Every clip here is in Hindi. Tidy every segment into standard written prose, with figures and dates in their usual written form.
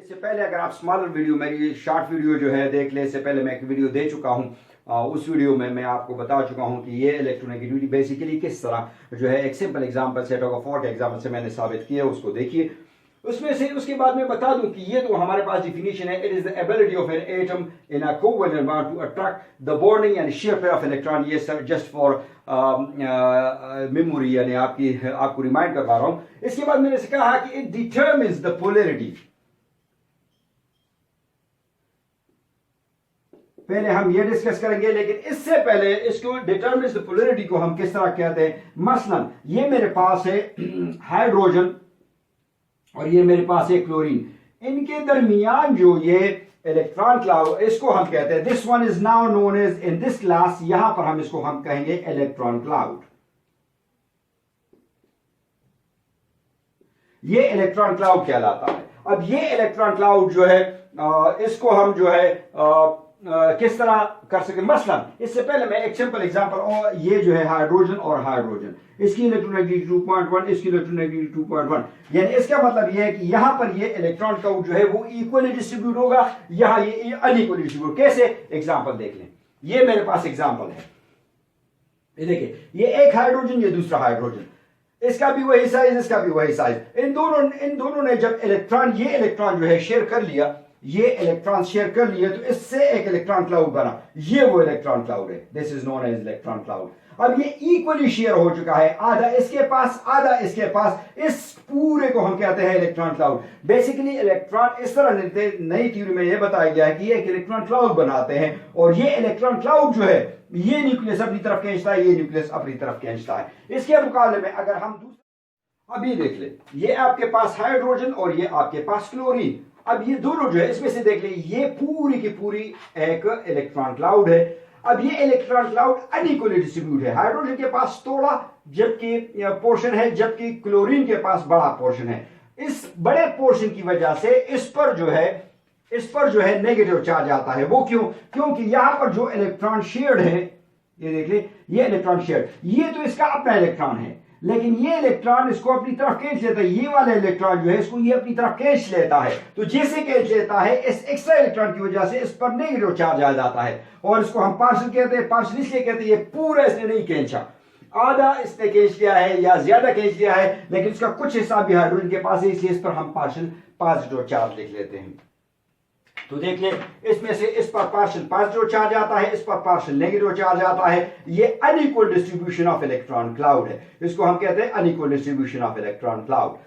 इससे पहले अगर आप स्मॉलर वीडियो मेरी शॉर्ट वीडियो जो है देख ले, इससे पहले मैं एक वीडियो दे चुका हूँ। उस वीडियो में मैं आपको बता चुका हूँ कि ये इलेक्ट्रोनेगेटिविटी बेसिकली किस तरह जो है एक simple example set of four के एग्जांपल से मैंने साबित किया, उसको देखिए। उसमें से उसके बाद मैं बता दूं कि ये तो हमारे पास डिफिनीशन है, it is the ability of an atom in a covalent bond to attract the bonding and share pair of electron. ये सर जस्ट फॉर मेमोरी, यानी आपको रिमाइंड करवा रहा हूं। इसके बाद मैंने कहा कि इट डिटरमिन्स द पोलैरिटी। पहले हम ये डिस्कस करेंगे, लेकिन इससे पहले इसको डिटरमिन्स द पोलैरिटी को हम किस तरह कहते हैं। मसलन ये मेरे पास है हाइड्रोजन और ये मेरे पास है क्लोरीन, इनके दरमियान जो ये इलेक्ट्रॉन क्लाउड, इसको हम कहते हैं, this one is now known as in this class, यहां पर हम इसको हम कहेंगे इलेक्ट्रॉन क्लाउड। ये इलेक्ट्रॉन क्लाउड कहलाता है। अब ये इलेक्ट्रॉन क्लाउड जो है इसको हम जो है किस तरह कर सके। मसलन इससे पहले मैं एक सिंपल एग्जांपल, और ये जो है हाइड्रोजन और हाइड्रोजन, इसकी इलेक्ट्रोनेगेटिविटी 2.1, इसकी इलेक्ट्रोनेगेटिविटी 2.1, यानी इसका मतलब ये है कि यहां पर ये इलेक्ट्रॉन क्लाउड जो है वो इक्वली डिस्ट्रीब्यूट होगा, यहां ये अनइक्वली डिस्ट्रीब्यूट। कैसे? एग्जांपल देख लें। ये मेरे पास एग्जांपल है, ये देखिए, ये एक हाइड्रोजन, ये दूसरा हाइड्रोजन, इसका भी वही साइज, इसका भी वही साइज। इन दोनों ने जब ये इलेक्ट्रॉन जो है शेयर कर लिया, ये इलेक्ट्रॉन शेयर कर लिए, तो इससे एक इलेक्ट्रॉन क्लाउड बना। ये वो इलेक्ट्रॉन क्लाउड है, this is known as electron cloud. अब ये इक्वली शेयर हो चुका है, आधा इसके पास आधा इसके पास, इस पूरे को हम कहते हैं इलेक्ट्रॉन क्लाउड। बेसिकली इलेक्ट्रॉन इस तरह नई थ्योरी में यह बताया गया है कि ये एक इलेक्ट्रॉन क्लाउड बनाते हैं, और ये इलेक्ट्रॉन क्लाउड जो है ये न्यूक्लियस अपनी तरफ खींचता है, ये न्यूक्लियस अपनी तरफ खींचता है। इसके मुकाबले में अगर हम अब ये देख ले, ये आपके पास हाइड्रोजन और ये आपके पास क्लोरीन। अब ये दोनों जो है इसमें से देख ले, ये पूरी की पूरी एक इलेक्ट्रॉन क्लाउड है। अब ये इलेक्ट्रॉन क्लाउड अनइक्वली डिस्ट्रीब्यूट है, हाइड्रोजन के पास थोड़ा जबकि पोर्शन है, जबकि क्लोरीन के पास बड़ा पोर्शन है। इस बड़े पोर्शन की वजह से इस पर जो है नेगेटिव चार्ज आता है। वो क्यों? क्योंकि यहां पर जो इलेक्ट्रॉन शेयर्ड है, ये देख ले, ये इलेक्ट्रॉन शेयर्ड, ये तो इसका अपना इलेक्ट्रॉन है, लेकिन ये इलेक्ट्रॉन इसको अपनी तरफ खींच लेता है। ये वाला इलेक्ट्रॉन जो है इसको ये अपनी तरफ खींच लेता है, तो जैसे खींच लेता है, इस एक्स्ट्रा इलेक्ट्रॉन की वजह से इस पर नेगेटिव चार्ज आ जाता है, और इसको हम पार्शियल कहते हैं। पार्शियल इसलिए कहते हैं, ये पूरा इसने नहीं खींचा, आधा इसने खींच लिया है या ज्यादा खींच लिया है, लेकिन इसका कुछ हिस्सा भी हाइड्रोजन के पास है, इसलिए इस पर हम पार्शियल पॉजिटिव चार्ज लिख लेते हैं। तो देख ले, इसमें से इस पर पार्शियल पॉजिटिव चार्ज आता है, इस पर पार्शियल नेगेटिव चार्ज आता है। ये unequal distribution of electron cloud है, इसको हम कहते हैं unequal distribution of electron cloud.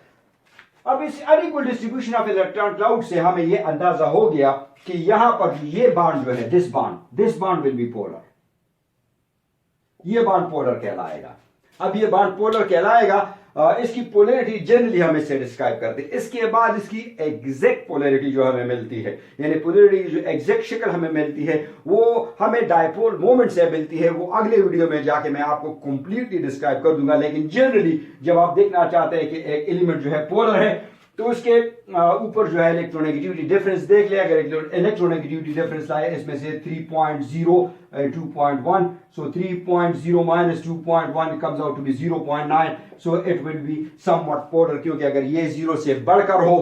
अब इस unequal distribution of electron cloud से हमें ये अंदाजा हो गया कि यहां पर ये बॉन्ड जो है, this bond will be polar, ये बॉन्ड पोलर कहलाएगा। अब ये बॉन्ड पोलर कहलाएगा, इसकी पोलैरिटी जनरली हम इससे डिस्क्राइब करते हैं। इसके बाद इसकी एग्जैक्ट पोलैरिटी जो हमें मिलती है, यानी पोलैरिटी जो एग्जैक्ट शक्ल हमें मिलती है, वो हमें डायपोल मोमेंट से मिलती है। वो अगले वीडियो में जाके मैं आपको कंप्लीटली डिस्क्राइब कर दूंगा। लेकिन जनरली जब आप देखना चाहते हैं कि एक एलिमेंट जो है पोलर है, तो उसके ऊपर जो है इलेक्ट्रोनेगेटिविटी डिफरेंस देख ले। अगर इलेक्ट्रोनेगेटिविटी डिफरेंस आए इसमें से 3.0 2.1, so 3.0 minus 2.1 comes out to be 0.9, so it will be somewhat polar, क्योंकि अगर ये 0 से बढ़कर हो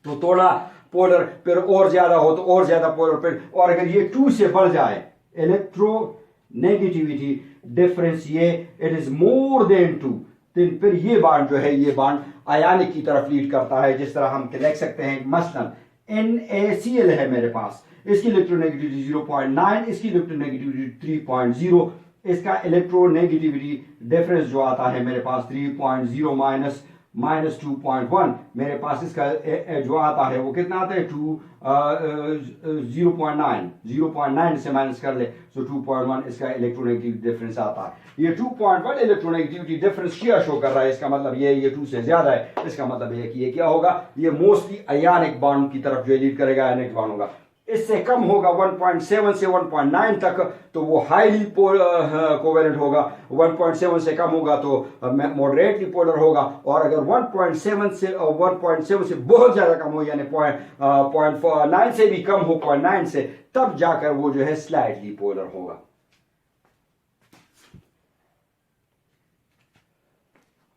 तो थोड़ा पोलर, फिर और ज्यादा हो तो और ज्यादा पोलर, फिर और अगर ये 2 से बढ़ जाए इलेक्ट्रोनेगेटिविटी डिफरेंस ये इट इज मोर देन 2, फिर ये बॉन्ड जो है, ये बॉन्ड आयनिक की तरफ लीड करता है। जिस तरह हम लिख सकते हैं, मसलन NaCl है मेरे पास, इसकी इलेक्ट्रोनेगेटिविटी 0.9, इसकी इलेक्ट्रोनेगेटिविटी 3.0, इसका इलेक्ट्रोनेगेटिविटी डिफरेंस जो आता है मेरे पास 3.0 माइनस 2.1, मेरे पास इसका जो आता है वो कितना आता है 0.9 से माइनस कर ले, सो 2.1 इसका इलेक्ट्रोनेगेटिविटी डिफरेंस आता है। ये 2.1 इलेक्ट्रोनेगेटिविटी डिफरेंस क्या शो कर रहा है, इसका मतलब ये 2 से ज्यादा है, इसका मतलब ये कि ये क्या होगा, ये मोस्टली आयनिक बॉन्ड की तरफ जो लीड करेगा, आयनिक बॉन्ड होगा। इससे कम होगा 1.7 से 1.9 तक तो वो हाईली कोवेलेंट होगा, 1.7 से कम होगा तो मॉडरेटली पोलर होगा, और अगर 1.7 से बहुत ज्यादा कम हो, यानी 0.9 से भी कम हो, 0.9 से, तब जाकर वो जो है स्लाइटली पोलर होगा।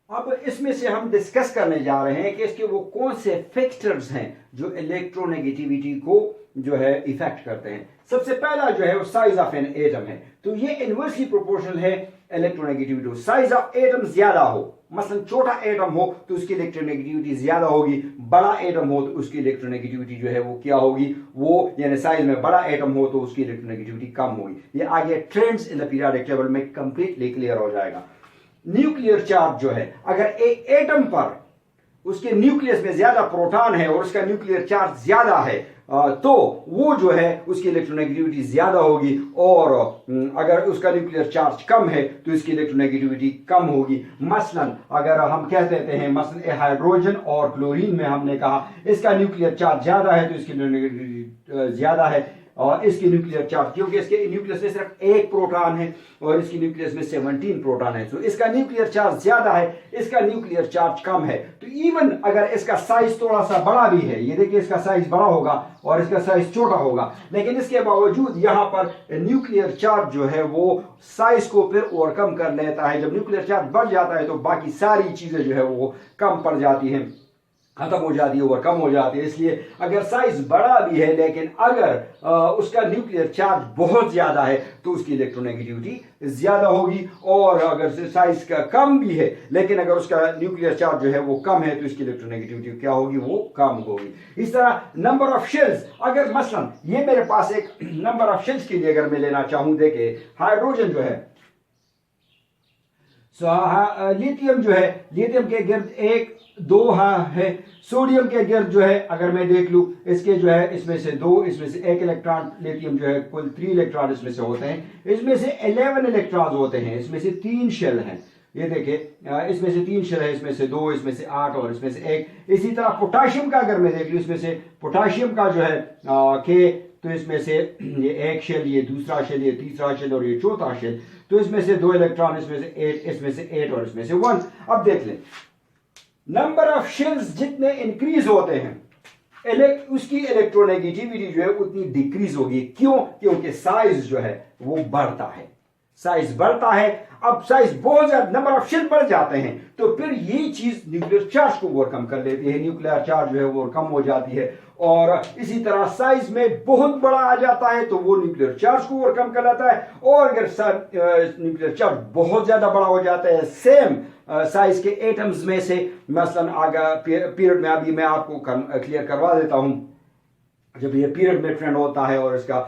अब इसमें से हम डिस्कस करने जा रहे हैं कि इसके वो कौन से फैक्टर्स हैं जो इलेक्ट्रोनेगेटिविटी को जो है इफेक्ट करते हैं। सबसे पहला जो है वो साइज ऑफ एन एटम है, तो ये इनवर्सली प्रोपोर्शनल है इलेक्ट्रोनेगेटिविटी। साइज ऑफ एटम ज्यादा हो, मसलन छोटा एटम हो तो उसकी इलेक्ट्रोनेगेटिविटी ज्यादा होगी, बड़ा एटम हो तो उसकी इलेक्ट्रोनेगेटिविटी जो है वो क्या होगी, वो यानी साइज में बड़ा एटम हो तो उसकी इलेक्ट्रोनेगेटिविटी कम होगी। ये आगे trends in the periodic table में कंप्लीटली क्लियर हो जाएगा। न्यूक्लियर चार्ज जो है, अगर एक एटम पर उसके न्यूक्लियस में ज्यादा प्रोटॉन है और उसका न्यूक्लियर चार्ज ज्यादा है तो वो जो है उसकी इलेक्ट्रोनेगेटिविटी ज्यादा होगी, और अगर उसका न्यूक्लियर चार्ज कम है तो इसकी इलेक्ट्रोनेगेटिविटी कम होगी। मसलन अगर हम कह देते हैं मसलन हाइड्रोजन और क्लोरीन में हमने कहा इसका न्यूक्लियर चार्ज ज्यादा है तो इसकी इलेक्ट्रोनेगेटिविटी ज्यादा है, और इसकी न्यूक्लियर चार्ज क्योंकि इसके न्यूक्लियस में सिर्फ एक प्रोटॉन है और इसकी न्यूक्लियस में 17 प्रोटॉन है, तो इसका न्यूक्लियर चार्ज ज्यादा है, इसका न्यूक्लियर चार्ज कम है। तो इवन अगर इसका साइज थोड़ा सा बड़ा भी है, ये देखिए इसका साइज बड़ा होगा और इसका साइज छोटा होगा, लेकिन इसके बावजूद यहां पर न्यूक्लियर चार्ज जो है वो साइज को फिर ओवरकम कर लेता है। जब न्यूक्लियर चार्ज बढ़ जाता है तो बाकी सारी चीजें जो है वो कम पड़ जाती हैं, खत्म हो जाती है, ओवर कम हो जाती है। इसलिए अगर साइज बड़ा भी है लेकिन अगर उसका न्यूक्लियर चार्ज बहुत ज्यादा है तो उसकी इलेक्ट्रोनेगेटिविटी ज्यादा होगी, और अगर साइज का कम भी है लेकिन अगर उसका न्यूक्लियर चार्ज जो है वो कम है तो इसकी इलेक्ट्रोनेगेटिविटी क्या होगी, वो कम होगी। इस तरह नंबर ऑफ शेल्स, अगर मसलन ये मेरे पास एक नंबर ऑफ शेल्स के लिए अगर मैं लेना चाहूं, देखे हाइड्रोजन जो है, लिथियम जो है, लिथियम के गिर्द 1 2 है, सोडियम के गिर्द जो है अगर मैं देख लूं इसके जो है इसमें से 2, इसमें से 1 इलेक्ट्रॉन, लिथियम जो है कुल 3 इलेक्ट्रॉन इसमें से होते हैं, इसमें से 11 इलेक्ट्रॉन होते हैं, इसमें से 3 शेल हैं। ये देखिए इसमें से 3 शेल है, इसमें से 2, इसमें से 8 और इसमें से 1। इसी तरह पोटाशियम का अगर मैं देख लूं, इसमें से पोटाशियम का जो है के, तो इसमें से ये 1 शेल, ये दूसरा शेल, ये तीसरा शेल और ये चौथा शेल, तो इसमें से 2 इलेक्ट्रॉन, इसमें से 8, इसमें से 8 और इसमें से 1। अब देख लें नंबर ऑफ शेल्स जितने इंक्रीज होते हैं उसकी इलेक्ट्रोनेगेटिविटी जो है उतनी डिक्रीज होगी। क्यों? क्योंकि साइज जो है वो बढ़ता है, साइज बढ़ता है। अब साइज बहुत ज्यादा, नंबर ऑफ शेल बढ़ जाते हैं तो फिर ये चीज न्यूक्लियर चार्ज को ओवरकम कर लेती है, न्यूक्लियर चार्ज जो है वो कम हो जाती है, और इसी तरह साइज में बहुत बड़ा आ जाता है तो वो न्यूक्लियर चार्ज को ओवरकम कर लेता है, और अगर न्यूक्लियर चार्ज बहुत ज्यादा बड़ा हो जाता है सेम साइज के एटम्स में से, मसलन आगे पीरियड में अभी मैं आपको क्लियर करवा देता हूं, जब ये पीरियड में ट्रेंड होता है और इसका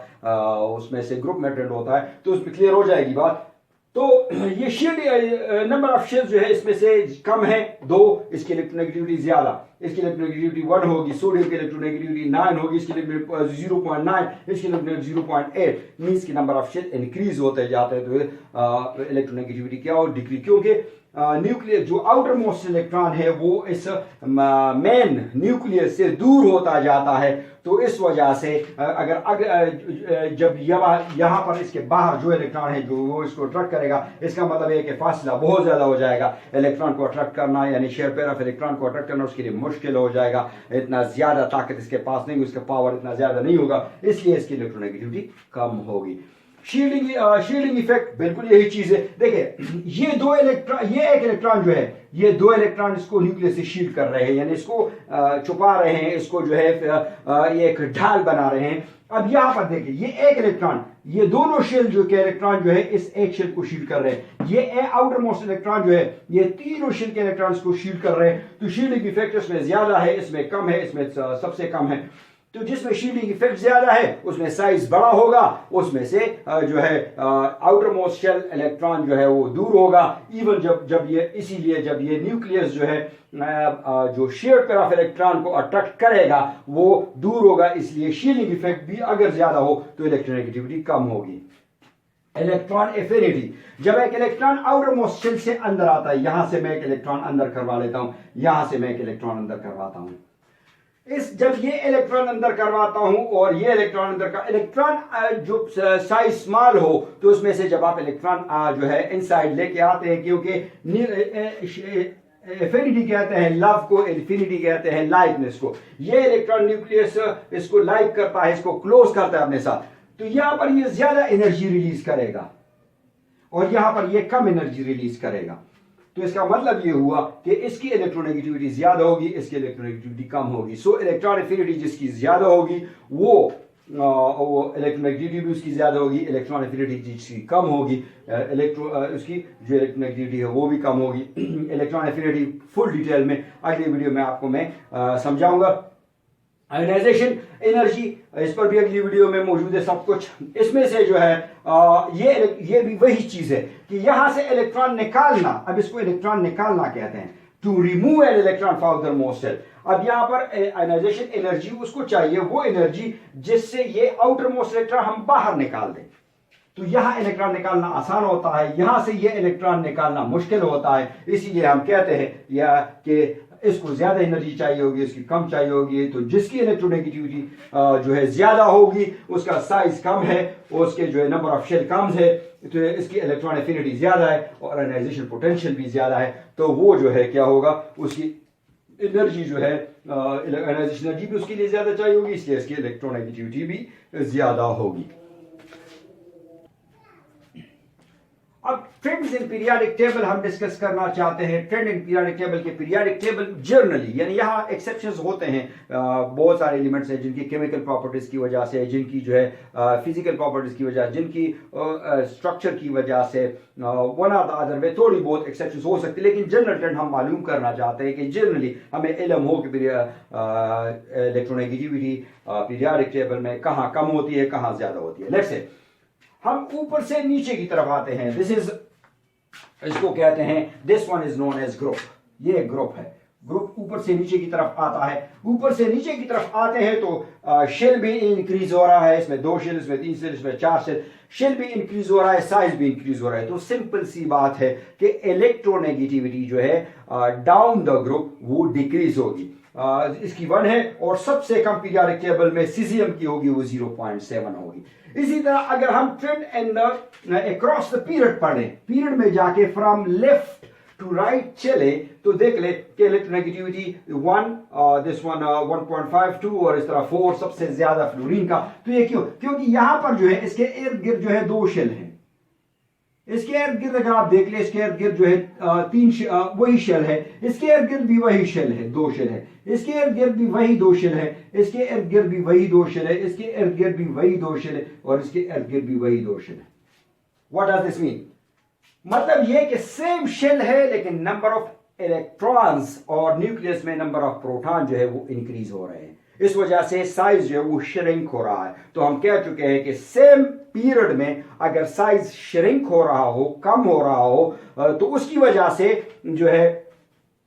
उसमें से ग्रुप में ट्रेंड होता है तो उसमें क्लियर हो जाएगी बात। तो ये शेल नंबर ऑफ शेल्स जो है इसमें से कम है 2, इसकी इलेक्ट्रोनेगेटिविटी ज्यादा, इसकी इलेक्ट्रोनेगेटिविटी 1 होगी, सोडियम की इलेक्ट्रोनेगेटिविटी 9 होगी, इसकी 0.9, इसकी इलेक्ट्रोनेगेटिविटी 0.8, मींस की नंबर ऑफ शेल इंक्रीज होते जाते हैं तो इलेक्ट्रोनेगेटिविटी क्या हो, डिक्रीज, क्योंकि न्यूक्लियर जो आउटर मोस्ट इलेक्ट्रॉन है वो इस मेन न्यूक्लियस से दूर होता जाता है, तो इस वजह से अगर जब यहाँ पर इसके बाहर जो इलेक्ट्रॉन है जो वो इसको अट्रैक्ट करेगा, इसका मतलब है कि फासला बहुत ज्यादा हो जाएगा, इलेक्ट्रॉन को अट्रैक्ट करना यानी शेयर पेयर ऑफ इलेक्ट्रॉन को अट्रैक्ट करना उसके लिए मुश्किल हो जाएगा, इतना ज्यादा ताकत इसके पास नहीं, उसका पावर इतना ज्यादा नहीं होगा, इसलिए इसकी इलेक्ट्रोनेगेटिविटी कम होगी। शील्डिंग इफेक्ट बिल्कुल यही चीज है। देखिए ये 2 इलेक्ट्रॉन, ये एक इलेक्ट्रॉन जो है, ये 2 इलेक्ट्रॉन इसको न्यूक्लियस से शील्ड कर रहे हैं, यानी इसको छुपा रहे हैं, इसको जो है एक ढाल बना रहे हैं। अब यहां पर देखिए ये एक इलेक्ट्रॉन, ये दोनों शेल जो के इलेक्ट्रॉन जो है इस एक शेल को शील्ड कर रहे हैं, ये आउटर मोस्ट इलेक्ट्रॉन जो है ये तीनों शेल के इलेक्ट्रॉन्स को शील्ड कर रहे हैं, तो शील्डिंग इफेक्ट इसमें ज्यादा है, इसमें कम है, इसमें सबसे कम है। तो जिसमें शील्डिंग इफेक्ट ज्यादा है उसमें साइज बड़ा होगा, उसमें से जो है आउटर मोस्ट शेल इलेक्ट्रॉन जो है वो दूर होगा, इवन जब ये, इसीलिए जब ये न्यूक्लियस जो है जो शेयर पेयर ऑफ इलेक्ट्रॉन को अट्रैक्ट करेगा वो दूर होगा, इसलिए शील्डिंग इफेक्ट भी अगर ज्यादा हो तो इलेक्ट्रोनेगेटिविटी कम होगी। इलेक्ट्रॉन एफिनिटी, जब एक इलेक्ट्रॉन आउटर मोस्ट शेल से अंदर आता है, यहां से मैं एक इलेक्ट्रॉन अंदर करवा लेता हूं, यहां से मैं एक इलेक्ट्रॉन अंदर करवाता हूं, जब ये इलेक्ट्रॉन अंदर करवाता हूं और ये इलेक्ट्रॉन अंदर का इलेक्ट्रॉन जो साइज स्मॉल हो तो उसमें से जब आप इलेक्ट्रॉन जो है इनसाइड लेके आते हैं, क्योंकि एफिनिटी कहते हैं लव को, इन्फिनिटी कहते हैं लाइकनेस को, ये इलेक्ट्रॉन न्यूक्लियस इसको लाइक करता है, इसको क्लोज करता है अपने साथ, तो यहां पर ये ज्यादा एनर्जी रिलीज करेगा और यहां पर ये कम एनर्जी रिलीज करेगा। तो इसका मतलब ये हुआ कि इसकी इलेक्ट्रोनेगेटिविटी ज्यादा होगी, इसकी इलेक्ट्रोनेगेटिविटी कम होगी। सो इलेक्ट्रॉन एफिनिटी जिसकी ज्यादा होगी वो इलेक्ट्रोनेगेटिविटी भी उसकी ज्यादा होगी, इलेक्ट्रॉन एफिनिटी जिसकी कम होगी उसकी जो इलेक्ट्रोनेगेटिविटी है वो भी कम होगी। इलेक्ट्रॉन एफिनिटी फुल डिटेल में अगली वीडियो में आपको मैं समझाऊंगा। आयोनाइजेशन एनर्जी इस पर भी अगली वीडियो में मौजूद है सब कुछ। इसमें से जो है ये भी वही चीज है कि यहां से इलेक्ट्रॉन निकालना, अब इसको इलेक्ट्रॉन निकालना कहते हैं, to remove an electron from the most shell. अब यहां पर आयोनाइजेशन एनर्जी उसको चाहिए, वो एनर्जी जिससे ये आउटर मोस्ट इलेक्ट्रॉन हम बाहर निकाल दें। तो यहां इलेक्ट्रॉन निकालना आसान होता है, यहां से ये इलेक्ट्रॉन निकालना मुश्किल होता है। इसीलिए हम कहते हैं या कि इसको ज्यादा एनर्जी चाहिए होगी, इसकी कम चाहिए होगी। तो जिसकी इलेक्ट्रोनेगेटिविटी जो है ज्यादा होगी उसका साइज कम है, उसके जो है नंबर ऑफ शेल कम है, तो इसकी इलेक्ट्रॉन एफिनिटी ज्यादा है और आयोनाइजेशन पोटेंशियल भी ज्यादा है। तो वो जो है क्या होगा, उसकी एनर्जी जो है आयोनाइजेशन एनर्जी भी उसके लिए ज्यादा चाहिए होगी, इसलिए इसकी इलेक्ट्रोनेगेटिविटी भी ज्यादा होगी। अब ट्रेंड्स इन पीरियोडिक टेबल हम डिस्कस करना चाहते हैं। ट्रेंड इन पीरियोडिक टेबल के पीरियोडिक टेबल जनरली, यानी यहाँ एक्सेप्शंस होते हैं, बहुत सारे एलिमेंट्स हैं जिनकी केमिकल प्रॉपर्टीज की वजह से, जिनकी जो है फिजिकल प्रॉपर्टीज की वजह, जिनकी स्ट्रक्चर की वजह से, one or the other way थोड़ी बहुत एक्सेप्शंस हो सकती है, लेकिन जनरल ट्रेंड हम मालूम करना चाहते हैं कि जनरली हमें इल्म हो कि इलेक्ट्रोनेगेटिविटी पीरियोडिक टेबल में कहाँ कम होती है, कहाँ ज्यादा होती है। लेट्स से हम ऊपर से नीचे की तरफ आते हैं। दिस इज, इसको कहते हैं, this one is known age group. ये ग्रुप है, ग्रुप ऊपर से नीचे की तरफ आता है। ऊपर से नीचे की तरफ आते हैं तो शेल भी इंक्रीज हो रहा है, इसमें 2 शेल, इसमें 3 शेल, इसमें 4 शेल, शेल भी इंक्रीज हो रहा है, साइज भी इंक्रीज हो रहा है। तो सिंपल सी बात है कि इलेक्ट्रोनेगेटिविटी जो है डाउन द ग्रुप वो डिक्रीज होगी। इसकी 1 है और सबसे कम पीरियोडिक टेबल में सीजियम की होगी वो 0.7 होगी। इसी तरह अगर हम trend and across the period पढ़ें, पीरियड में जाके फ्रॉम लेफ्ट टू राइट चले तो देख ले कि इलेक्ट्रोनेगेटिविटी 1, दिस वन 1.52 और इस तरह 4 सबसे ज्यादा फ्लोरीन का। तो ये क्यों? क्योंकि यहां पर जो है इसके इर्द गिर्द जो है 2 शेल हैं। इसके इर्द गिर्द अगर आप देख ले, इसके इर्द गिर्द जो है 3 वही शेल है, इसके इर्द गिर्द भी वही शेल है, 2 शेल है, इसके इर्द गिर्द भी वही 2 शेल है, इसके इर्द गिर्द भी वही 2 शेल है, इसके इर्द गिर्द भी वही 2 शेल है और इसके इर्द गिर्द भी वही 2 शेल है। What does this mean? मतलब ये कि सेम शेल है लेकिन नंबर ऑफ इलेक्ट्रॉन्स और न्यूक्लियस में नंबर ऑफ प्रोटॉन जो है वो इंक्रीज हो रहे हैं। इस वजह से साइज जो है वो श्रिंक हो रहा है। तो हम कह चुके हैं कि सेम पीरियड में अगर साइज श्रिंक हो रहा हो, कम हो रहा हो, तो उसकी वजह से जो है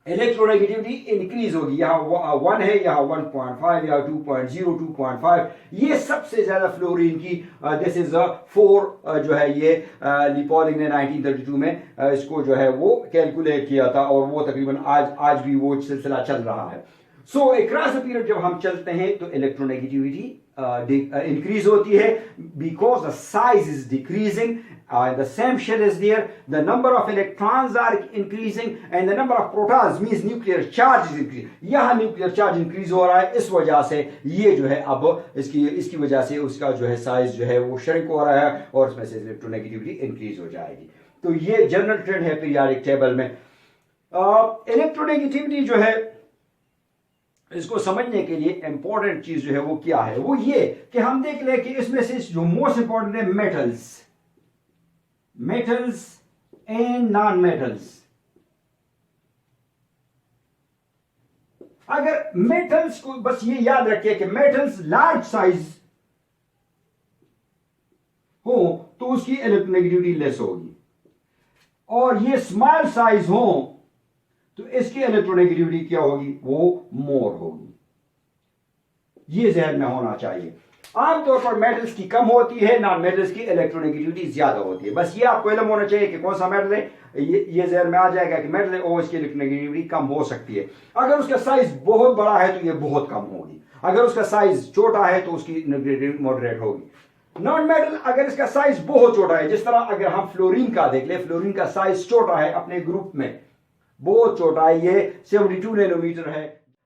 इलेक्ट्रोनेगेटिविटी इंक्रीज होगी। यहाँ 1 है, यहाँ 1.5, यहाँ 2.0, 2.5, ये सबसे ज्यादा फ्लोरीन की। दिस इज 4 जो है ये लिपोलिन ने 1932 में इसको जो है वो कैलकुलेट किया था और वो तकरीबन आज भी वो सिलसिला चल रहा है। सो अक्रॉस द पीरियड जब हम चलते हैं तो इलेक्ट्रोनेगेटिविटी increase होती है because the size is decreasing, the same shell is there, the number of electrons are increasing and the number of protons means nuclear charge is increasing. यहाँ nuclear charge increase हो रहा है, इस वजह से ये जो है अब इसकी वजह से उसका जो है साइज जो है वो श्रिंक हो रहा है और उसमें से इलेक्ट्रोनेगेटिविटी इंक्रीज हो जाएगी। तो ये जनरल ट्रेंड है पीरियोडिक टेबल में। इलेक्ट्रोनेगेटिविटी जो है इसको समझने के लिए इंपॉर्टेंट चीज जो है वो क्या है, वो ये कि हम देख ले कि इसमें से जो मोस्ट इंपॉर्टेंट है मेटल्स एंड नॉन मेटल्स। अगर मेटल्स को बस ये याद रखिए कि मेटल्स लार्ज साइज हो तो उसकी इलेक्ट्रोनेगेटिविटी लेस होगी और ये स्मॉल साइज हो तो इसकी इलेक्ट्रोनेगेटिविटी क्या होगी, वो मोर होगी। ये जहन में होना चाहिए। आमतौर पर मेटल्स की कम होती है, नॉन मेटल्स की इलेक्ट्रोनेगेटिविटी ज्यादा होती है। बस ये आपको इल्म होना चाहिए कि कौन सा मेटल है। ये जहन में आ जाएगा कि मेटल है और इसकी इलेक्ट्रोनेगेटिविटी कम हो सकती है। अगर उसका साइज बहुत बड़ा है तो ये बहुत कम होगी, अगर उसका साइज छोटा है तो उसकी नेगेटिविटी मॉडरेट होगी। नॉन मेटल अगर इसका साइज बहुत छोटा है, जिस तरह अगर हम फ्लोरीन का देख ले, फ्लोरीन का साइज छोटा है, अपने ग्रुप में बहुत छोटा है, ये 72 नैनोमीटर है।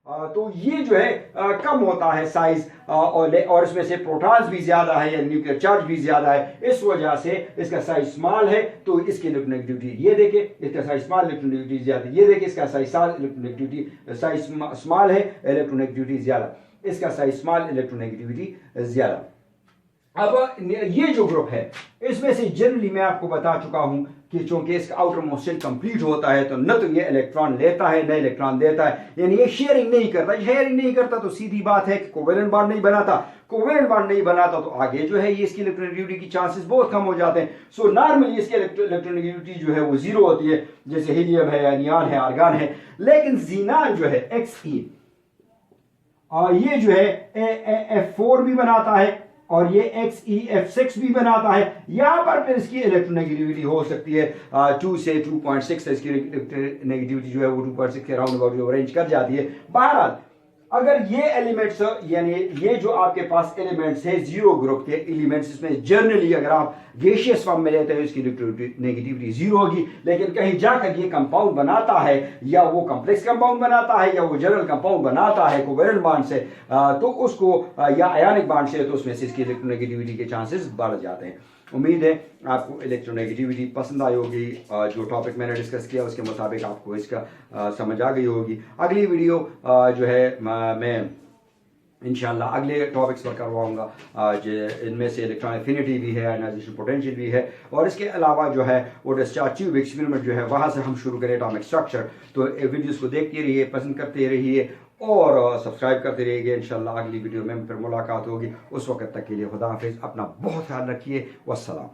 तो ये जो है कम होता है साइज, और इसमें से प्रोटॉन्स भी ज्यादा है या न्यूक्लियर चार्ज भी ज्यादा है, इस वजह से इसका साइज स्मॉल है। तो इसकी इलेक्ट्रोनेगेटिविटी ये देखे, इसका साइज स्मॉल, इलेक्ट्रोनेगेटिविटी ज्यादा, ये देखे इसका साइज इलेक्ट्रोनेगेटिविटी साइज स्मॉल है, इलेक्ट्रोनेगेटिविटी ज्यादा, इसका साइज स्मॉल, इलेक्ट्रोनेगेटिविटी ज्यादा। अब ये जो ग्रुप है इसमें से जनरली मैं आपको बता चुका हूं कि चूंकि इसका आउटर मोस्ट शेल कंप्लीट होता है तो न तो ये इलेक्ट्रॉन लेता है न इलेक्ट्रॉन देता है, यानी ये शेयरिंग नहीं करता। शेयरिंग नहीं करता तो सीधी बात है कि कोवेलेंट बॉन्ड नहीं बनाता, कोवेलेंट बॉन्ड नहीं बनाता तो आगे जो है ये इसकी इलेक्ट्रोनेगेटिविटी की चांसेस बहुत कम हो जाते हैं। सो नॉर्मली इसकी इलेक्ट्रोनेगेटिविटी जो है वो जीरो होती है, जैसे हीलियम है, नियॉन है, आर्गन है। लेकिन जीनान जो है Xe और ये जो है F4 भी बनाता है और ये Xe F6 भी बनाता है। यहां पर फिर इसकी इलेक्ट्रोनेगेटिविटी हो सकती है 2 से 2.6, इसकी इलेक्ट्रोनेगेटिविटी जो है वो 2.6 के राउंड अबाउट जो रेंज कर जाती है। बहरहाल अगर ये एलिमेंट्स, यानी ये जो आपके पास एलिमेंट्स है जीरो ग्रुप के एलिमेंट्स, इसमें जनरली अगर आप गैसियस फॉर्म में लेते हैं इसकी इलेक्ट्रोनेगेटिविटी जीरो होगी। लेकिन कहीं जाकर ये कंपाउंड बनाता है या वो कॉम्प्लेक्स कंपाउंड बनाता है या वो जनरल कंपाउंड बनाता है कोवेलेंट बॉन्ड से, तो उसको या आयनिक बॉन्ड से, तो उसमें से इसकी इलेक्ट्रोनेगेटिविटी के चांसेस बढ़ जाते हैं। उम्मीद है आपको इलेक्ट्रोनेगेटिविटी पसंद आई होगी, जो टॉपिक मैंने डिस्कस किया उसके मुताबिक आपको इसका समझ आ गई होगी। अगली वीडियो जो है मैं इंशाल्लाह अगले टॉपिक्स पर करवाऊंगा, इनमें से इलेक्ट्रॉन एफिनिटी भी है, आयनाइजेशन पोटेंशियल भी है, और इसके अलावा जो है वो डिस्चार्ज ट्यूब एक्सपेरिमेंट जो है वहाँ से हम शुरू करें एटॉमिक स्ट्रक्चर। तो वीडियोस को देखते रहिए, पसंद करते रहिए और सब्सक्राइब करते रहिए। इंशाल्लाह अगली वीडियो में फिर मुलाकात होगी। उस वक्त तक के लिए खुदा हाफिज़, अपना बहुत ख्याल रखिए। वस्सलाम।